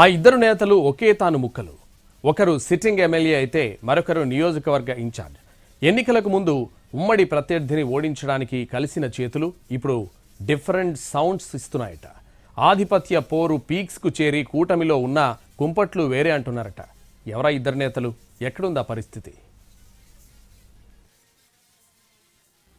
ఆ ఇద్దరు నేతలు ఒకే తాను ముక్కలు. ఒకరు సిట్టింగ్ ఎమ్మెల్యే అయితే మరొకరు నియోజకవర్గ ఇన్ఛార్జ్. ఎన్నికలకు ముందు ఉమ్మడి ప్రత్యర్థిని ఓడించడానికి కలిసిన చేతులు ఇప్పుడు డిఫరెంట్ సౌండ్స్ ఇస్తున్నాయట. ఆధిపత్య పోరు పీక్స్కు చేరి కూటమిలో ఉన్న కుంపట్లు వేరే అంటున్నారట. ఎవరా ఇద్దరు నేతలు? ఎక్కడుందా పరిస్థితి?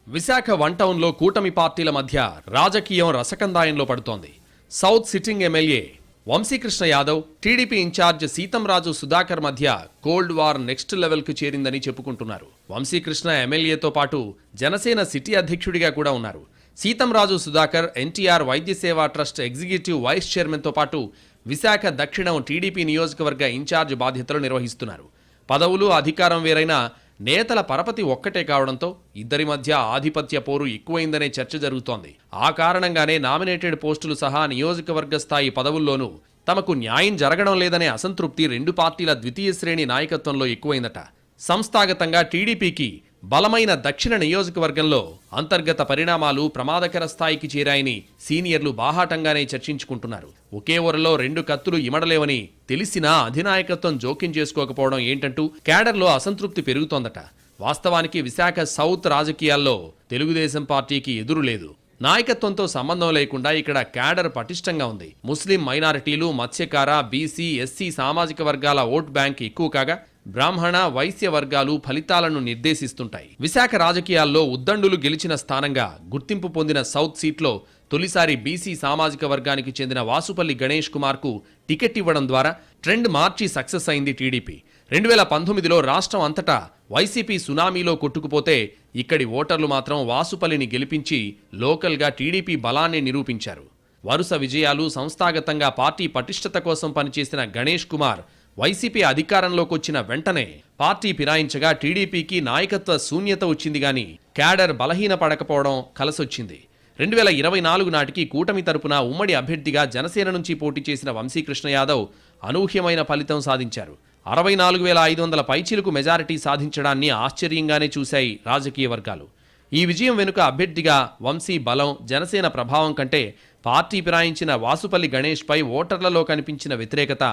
విశాఖ వన్ టౌన్లో కూటమి పార్టీల మధ్య రాజకీయం రసకందాయంలో పడుతోంది. South sitting MLA Vamsikrishna Yadav, TDP incharge Seethamraju Sudhakar మధ్య కోల్డ్ వార్ నెక్స్ట్ లెవెల్కు చేరిందని చెప్పుకుంటున్నారు. వంశీకృష్ణ ఎమ్మెల్యేతో పాటు జనసేన సిటీ అధ్యక్షుడిగా కూడా ఉన్నారు. సీతంరాజు సుధాకర్ ఎన్టీఆర్ వైద్య సేవా ట్రస్ట్ ఎగ్జిక్యూటివ్ వైస్ చైర్మన్తో పాటు విశాఖ దక్షిణం టీడీపీ నియోజకవర్గ ఇన్ఛార్జ్ బాధ్యతలు నిర్వహిస్తున్నారు. పదవులు అధికారం వేరైనా నేతల పరపతి ఒక్కటే కావడంతో ఇద్దరి మధ్య ఆధిపత్య పోరు ఎక్కువైందనే చర్చ జరుగుతోంది. ఆ కారణంగానే నామినేటెడ్ పోస్టులు సహా నియోజకవర్గ స్థాయి పదవుల్లోనూ తమకు న్యాయం జరగడం లేదనే అసంతృప్తి రెండు పార్టీల ద్వితీయ శ్రేణి నాయకత్వంలో ఎక్కువైందట. సంస్థాగతంగా టీడీపీకి బలమైన దక్షిణ నియోజకవర్గంలో అంతర్గత పరిణామాలు ప్రమాదకర స్థాయికి చేరాయని సీనియర్లు బాహాటంగానే చర్చించుకుంటున్నారు. ఒకే ఓరలో రెండు కత్తులు ఇమడలేవని తెలిసినా అధినాయకత్వం జోక్యం చేసుకోకపోవడం ఏంటంటూ క్యాడర్లో అసంతృప్తి పెరుగుతోందట. వాస్తవానికి విశాఖ సౌత్ రాజకీయాల్లో తెలుగుదేశం పార్టీకి ఎదురు లేదు. నాయకత్వంతో సంబంధం లేకుండా ఇక్కడ క్యాడర్ పటిష్టంగా ఉంది. ముస్లిం మైనారిటీలు, మత్స్యకార, బీసీ, ఎస్సీ సామాజిక వర్గాల ఓట్ బ్యాంక్ ఎక్కువ కాగా బ్రాహ్మణ, వైశ్య వర్గాలు ఫలితాలను నిర్దేశిస్తుంటాయి. విశాఖ రాజకీయాల్లో ఉద్దండులు గెలిచిన స్థానంగా గుర్తింపు పొందిన సౌత్ సీట్లో తొలిసారి బీసీ సామాజిక వర్గానికి చెందిన వాసుపల్లి గణేష్ కుమార్ కు టికెట్ ఇవ్వడం ద్వారా ట్రెండ్ మార్చి సక్సెస్ అయింది టీడీపీ. 2019లో రాష్ట్రం అంతటా వైసీపీ సునామీలో కొట్టుకుపోతే ఇక్కడి ఓటర్లు మాత్రం వాసుపల్లిని గెలిపించి లోకల్గా టీడీపీ బలాన్ని నిరూపించారు. వరుస విజయాలు, సంస్థాగతంగా పార్టీ పటిష్టత కోసం పనిచేసిన గణేష్ కుమార్ వైసీపీ అధికారంలోకి వచ్చిన వెంటనే పార్టీ ఫిరాయించగా టీడీపీకి నాయకత్వ శూన్యత వచ్చింది గాని క్యాడర్ బలహీన పడకపోవడం కలిసొచ్చింది. 2024 నాటికి కూటమి తరపున ఉమ్మడి అభ్యర్థిగా జనసేన నుంచి పోటీ చేసిన వంశీకృష్ణ యాదవ్ అనూహ్యమైన ఫలితం సాధించారు. 64,500 పైచిలుకు మెజారిటీ సాధించడాన్ని ఆశ్చర్యంగానే చూశాయి రాజకీయ వర్గాలు. ఈ విజయం వెనుక అభ్యర్థిగా వంశీ బలం, జనసేన ప్రభావం కంటే పార్టీ ఫిరాయించిన వాసుపల్లి గణేష్పై ఓటర్లలో కనిపించిన వ్యతిరేకత,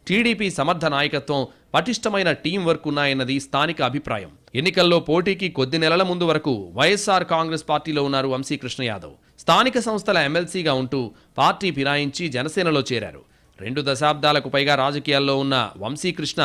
టీడీపీ సమర్థ నాయకత్వం, పటిష్టమైన టీం వర్క్ ఉన్నాయన్నది స్థానిక అభిప్రాయం. ఎన్నికల్లో పోటీకి కొద్ది నెలల ముందు వరకు వైఎస్ఆర్ కాంగ్రెస్ పార్టీలో ఉన్నారు వంశీకృష్ణ యాదవ్. స్థానిక సంస్థల ఎమ్మెల్సీగా ఉంటూ పార్టీ ఫిరాయించి జనసేనలో చేరారు. 2 దశాబ్దాలకు పైగా రాజకీయాల్లో ఉన్న వంశీకృష్ణ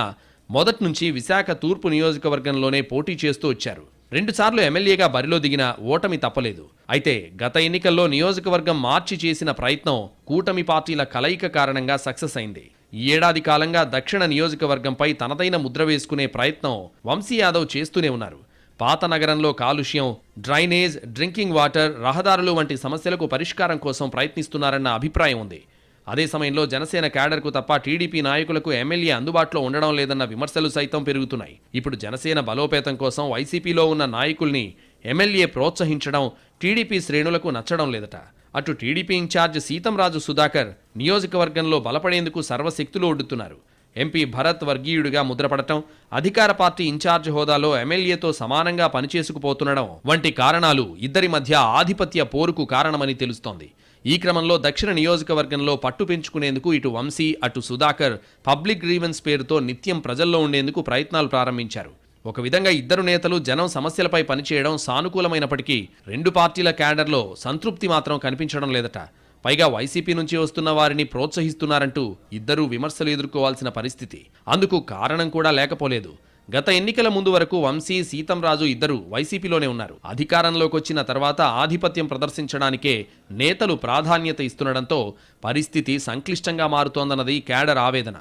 మొదటి నుంచి విశాఖ తూర్పు నియోజకవర్గంలోనే పోటీ చేస్తూ వచ్చారు. 2 సార్లు ఎమ్మెల్యేగా బరిలో దిగిన ఓటమి తప్పలేదు. అయితే గత ఎన్నికల్లో నియోజకవర్గం మార్చి చేసిన ప్రయత్నం కూటమి పార్టీల కలయిక కారణంగా సక్సెస్ అయింది. ఈ ఏడాది కాలంగా దక్షిణ నియోజకవర్గంపై తనదైన ముద్ర వేసుకునే ప్రయత్నం వంశీ యాదవ్ చేస్తూనే ఉన్నారు. పాత నగరంలో కాలుష్యం, డ్రైనేజ్, డ్రింకింగ్ వాటర్, రహదారులు వంటి సమస్యలకు పరిష్కారం కోసం ప్రయత్నిస్తున్నారన్న అభిప్రాయం ఉంది. అదే సమయంలో జనసేన క్యాడర్కు తప్ప టీడీపీ నాయకులకు ఎమ్మెల్యే అందుబాటులో ఉండడం లేదన్న విమర్శలు సైతం పెరుగుతున్నాయి. ఇప్పుడు జనసేన బలోపేతం కోసం వైసీపీలో ఉన్న నాయకుల్ని ఎమ్మెల్యే ప్రోత్సహించడం టీడీపీ శ్రేణులకు నచ్చడం లేదట. అటు టీడీపీ ఇన్ఛార్జ్ సీతంరాజు సుధాకర్ నియోజకవర్గంలో బలపడేందుకు సర్వశక్తులు ఒడ్డుతున్నారు. ఎంపీ భరత్ వర్గీయుడిగా ముద్రపడటం, అధికార పార్టీ ఇన్ఛార్జ్ హోదాలో ఎమ్మెల్యేతో సమానంగా పనిచేసుకుపోతుండడం వంటి కారణాలు ఇద్దరి మధ్య ఆధిపత్య పోరుకు కారణమని తెలుస్తోంది. ఈ క్రమంలో దక్షిణ నియోజకవర్గంలో పట్టు పెంచుకునేందుకు ఇటు వంశీ, అటు సుధాకర్ పబ్లిక్ గ్రీవెన్స్ పేరుతో నిత్యం ప్రజల్లో ఉండేందుకు ప్రయత్నాలు ప్రారంభించారు. ఒక విధంగా ఇద్దరు నేతలు జనం సమస్యలపై పనిచేయడం సానుకూలమైనప్పటికీ రెండు పార్టీల క్యాడర్లో సంతృప్తి మాత్రం కనిపించడం లేదట. పైగా వైసీపీ నుంచి వస్తున్న వారిని ప్రోత్సహిస్తున్నారంటూ ఇద్దరూ విమర్శలు ఎదుర్కోవాల్సిన పరిస్థితి. అందుకు కారణం కూడా లేకపోలేదు. గత ఎన్నికల ముందు వరకు వంశీ, సీతంరాజు ఇద్దరు వైసీపీలోనే ఉన్నారు. అధికారంలోకి వచ్చిన తర్వాత ఆధిపత్యం ప్రదర్శించడానికే నేతలు ప్రాధాన్యత ఇస్తుండటంతో పరిస్థితి సంక్లిష్టంగా మారుతోందన్నది క్యాడర్ ఆవేదన.